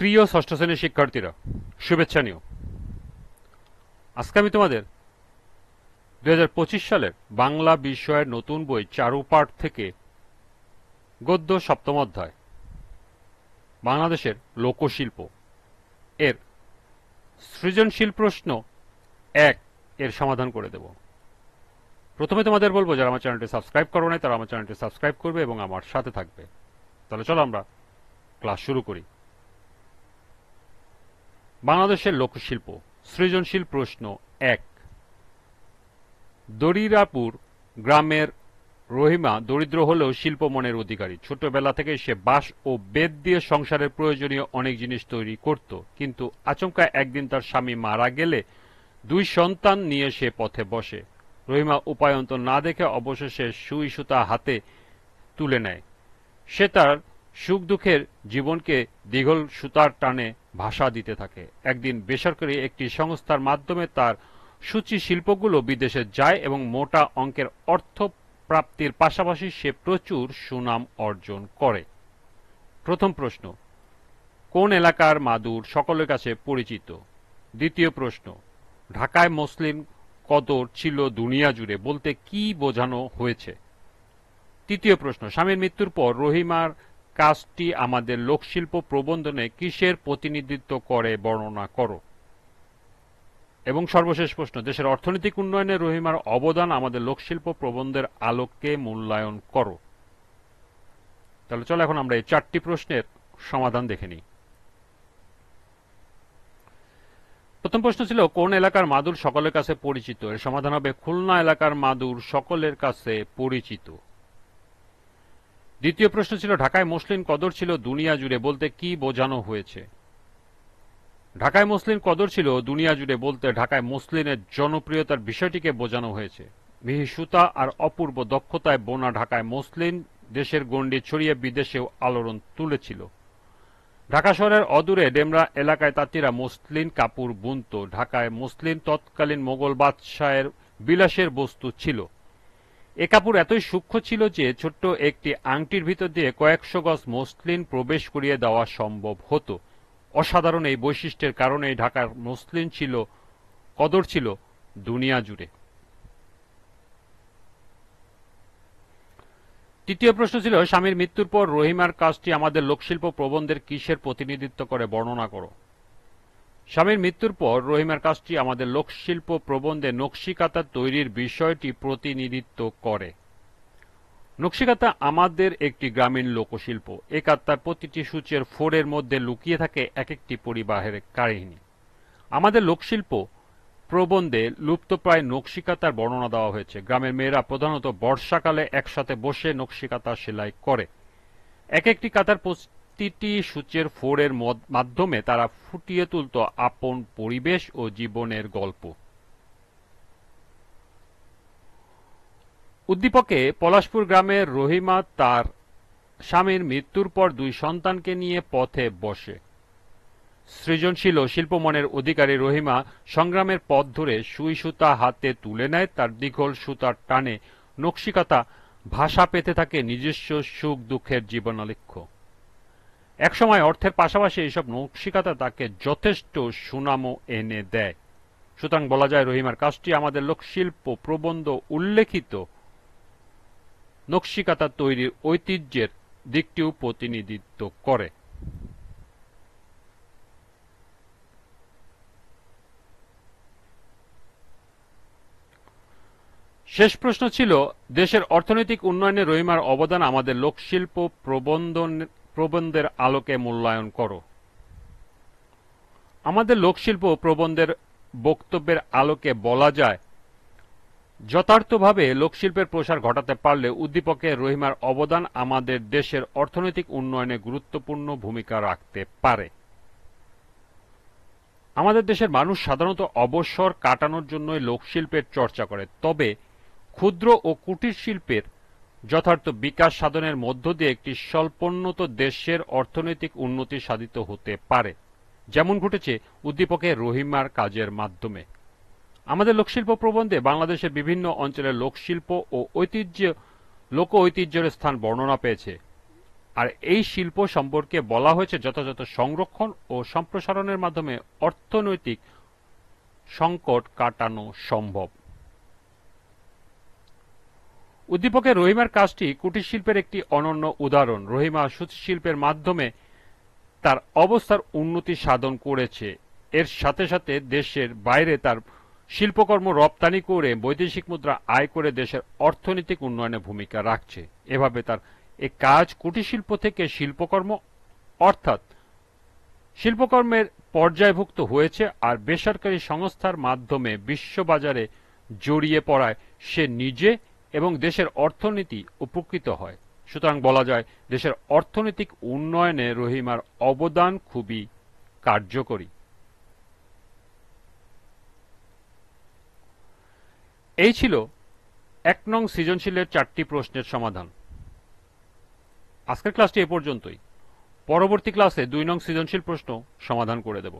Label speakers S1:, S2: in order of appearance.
S1: প্রিয় ষষ্ঠ শ্রেণীর শিক্ষার্থীরা, শুভেচ্ছা নিও। আজকে আমি তোমাদের 2025 সালের বাংলা বিষয়ের নতুন বই চারুপাঠ থেকে গদ্য সপ্তম অধ্যায় বাংলাদেশের লোকশিল্প এর সৃজনশীল প্রশ্ন 1 এর সমাধান করে দেব। প্রথমে তোমাদের বলবো, যারা আমার চ্যানেলটি সাবস্ক্রাইব করো নাই তারা আমার চ্যানেলটি সাবস্ক্রাইব করবে এবং আমার সাথে থাকবে। তাহলে চলো আমরা ক্লাস শুরু করি। বাংলাদেশের লোকশিল্প সৃজনশীল প্রশ্ন 1। দরিরাপুর গ্রামের রহিমা দরিদ্র হলেও শিল্প মনের অধিকারী। ছোটবেলা থেকে সে বাঁশ ও বেত দিয়ে সংসারের প্রয়োজনীয় অনেক জিনিস তৈরি করত, কিন্তু আচমকা একদিন তার স্বামী মারা গেলে 2 সন্তান নিয়ে সে পথে বসে। রহিমা উপায়ন্তর না দেখে অবশেষে সুই সুতা হাতে তুলে নেয়। সে তার সুখ দুঃখের জীবনকে দীঘল সুতার টানে ভাষা দিতে থাকে। একদিন বেসরকারি একটি সংস্থার মাধ্যমে তার সূচি শিল্পগুলো বিদেশে যায় এবং মোটা অঙ্কের অর্থ প্রাপ্তির পাশাপাশি সে প্রচুর সুনাম অর্জন করে। প্রথম প্রশ্ন, কোন এলাকার মাদুর সকলের কাছে পরিচিত? দ্বিতীয় প্রশ্ন, ঢাকায় মসলিন কদর ছিল দুনিয়া জুড়ে বলতে কি বোঝানো হয়েছে? তৃতীয় প্রশ্ন, স্বামীর মৃত্যুর পর রহিমার কাজটি আমাদের লোকশিল্প প্রবন্ধনে কিসের প্রতিনিধিত্ব করে বর্ণনা করো? এবং সর্বশেষ প্রশ্ন, দেশের অর্থনৈতিক উন্নয়নে রহিমার অবদান আমাদের লোকশিল্প প্রবন্ধের আলোকে মূল্যায়ন করো। তাহলে চলো এখন আমরা এই 4টি প্রশ্নের সমাধান দেখে নিই। প্রথম প্রশ্ন ছিল, কোন এলাকার মাদুর সকলের কাছে পরিচিত? এর সমাধান হবে খুলনা এলাকার মাদুর সকলের কাছে পরিচিত। দ্বিতীয় প্রশ্ন ছিল, ঢাকায় মসলিন কদর ছিল দুনিয়া জুড়ে বলতে কি বোঝানো হয়েছে? ঢাকায় মসলিন কদর ছিল দুনিয়া জুড়ে বলতে ঢাকায় মসলিনের জনপ্রিয়তার বিষয়টিকে বোঝানো হয়েছে। মিহি সুতা আর অপূর্ব দক্ষতায় বোনা ঢাকায় মসলিন দেশের গণ্ডি ছড়িয়ে বিদেশেও আলোড়ন তুলেছিল। ঢাকা শহরের অদূরে ডেমরা এলাকায় তাঁতিরা মসলিন কাপড় বুনত। ঢাকায় মসলিন তৎকালীন মোগল বাদশাহের বিলাসের বস্তু ছিল। এ কাপড় এতই সূক্ষ্ম ছিল যে ছোট্ট একটি আংটির ভিতর দিয়ে কয়েকশো গজ মসলিন প্রবেশ করিয়ে দেওয়া সম্ভব হতো। অসাধারণ এই বৈশিষ্ট্যের কারণেই ঢাকার মসলিন ছিল কদর ছিল দুনিয়া জুড়ে। তৃতীয় প্রশ্ন ছিল, স্বামীর মৃত্যুর পর রহিমার কাজটি আমাদের লোকশিল্প প্রবন্ধের কিসের প্রতিনিধিত্ব করে বর্ণনা করো? স্বামীর মৃত্যুর পর রহিমার কাজটি আমাদের লোকশিল্প প্রবন্ধে নকশিকাঁথা তৈরির বিষয়টি প্রতিনিধিত্ব করে। নকশিকাঁথা আমাদের একটি গ্রামীণ লোকশিল্প। এ কাঁথার প্রতিটি সূচের ফোড়ের মধ্যে লুকিয়ে থাকে এক একটি পরিবাহের কাহিনী। আমাদের লোকশিল্প প্রবন্ধে লুপ্তপ্রায় নকশিকাঁথার বর্ণনা দেওয়া হয়েছে। গ্রামের মেয়েরা প্রধানত বর্ষাকালে একসাথে বসে নকশিকাঁথা সেলাই করে। এক একটি কাঁথার প্রতিটি সূচের ফোড়ের মাধ্যমে তারা ফুটিয়ে তুলত আপন পরিবেশ ও জীবনের গল্প। উদ্দীপকে পলাশপুর গ্রামের রহিমা তার স্বামীর মৃত্যুর পর 2 সন্তানকে নিয়ে পথে বসে। সৃজনশীল ও শিল্পমনের অধিকারী রহিমা সংগ্রামের পথ ধরে সুই সুতা হাতে তুলে নেয়। তার দীঘল সুতার টানে নকশিকাঁথা ভাষা পেতে থাকে নিজস্ব সুখ দুঃখের জীবনালেখ্য। একসময় অর্থের পাশাপাশি এইসব নকশিকাঁথা তাকে যথেষ্ট সুনামও এনে দেয়। সুতরাং বলা যায় রহিমার কাজটি আমাদের লোকশিল্প প্রবন্ধ উল্লেখিত নকশিকাঁথা তৈরির ঐতিহ্যের দিকটিও প্রতিনিধিত্ব করে। শেষ প্রশ্ন ছিল, দেশের অর্থনৈতিক উন্নয়নে রহিমার অবদান আমাদের লোকশিল্প প্রবন্ধের আলোকে মূল্যায়ন করো। আমাদের লোকশিল্প প্রবন্ধের বক্তব্যের আলোকে বলা যায়, যথার্থভাবে লোকশিল্পের প্রসার ঘটাতে পারলে উদ্দীপকে রহিমার অবদান আমাদের দেশের অর্থনৈতিক উন্নয়নে গুরুত্বপূর্ণ ভূমিকা রাখতে পারে। আমাদের দেশের মানুষ সাধারণত অবসর কাটানোর জন্যই লোকশিল্পের চর্চা করে, তবে ক্ষুদ্র ও কুটির শিল্পের যথার্থ বিকাশ সাধনের মধ্য দিয়ে একটি স্বল্পোন্নত দেশের অর্থনৈতিক উন্নতি সাধিত হতে পারে, যেমন ঘটেছে উদ্দীপকে রহিমার কাজের মাধ্যমে। আমাদের লোকশিল্প প্রবন্ধে বাংলাদেশের বিভিন্ন অঞ্চলের লোকশিল্প ও লোক ঐতিহ্যের স্থান বর্ণনা পেয়েছে। আর এই শিল্প সম্পর্কে বলা হয়েছে যথাযথ সংরক্ষণ ও সম্প্রসারণের মাধ্যমে অর্থনৈতিক সংকট কাটানো সম্ভব। উদ্দীপকের রহিমার কাজটি কুটির শিল্পের একটি অনন্য উদাহরণ। রহিমা সুশিল্পের মাধ্যমে তার অবস্থার উন্নতি সাধন করেছে। এর সাথে সাথে দেশের বাইরে তার শিল্পকর্ম রপ্তানি করে বৈদেশিক মুদ্রা আয় করে দেশের অর্থনৈতিক উন্নয়নে ভূমিকা রাখছে। এভাবে তার এই কাজ কুটির শিল্প থেকে শিল্পকর্ম অর্থাৎ শিল্পকর্মের পর্যায়ভুক্ত হয়েছে আর বেসরকারি সংস্থার মাধ্যমে বিশ্ববাজারে জড়িয়ে পড়ায় সে নিজে এবং দেশের অর্থনীতি উপকৃত হয়। সুতরাং বলা যায় দেশের অর্থনৈতিক উন্নয়নে রহিমার অবদান খুবই কার্যকরী। এই ছিল ১ নং সৃজনশীলের ৪টি প্রশ্নের সমাধান। আজকের ক্লাসটি এ পর্যন্তই। পরবর্তী ক্লাসে ২ নং সৃজনশীল প্রশ্ন সমাধান করে দেব।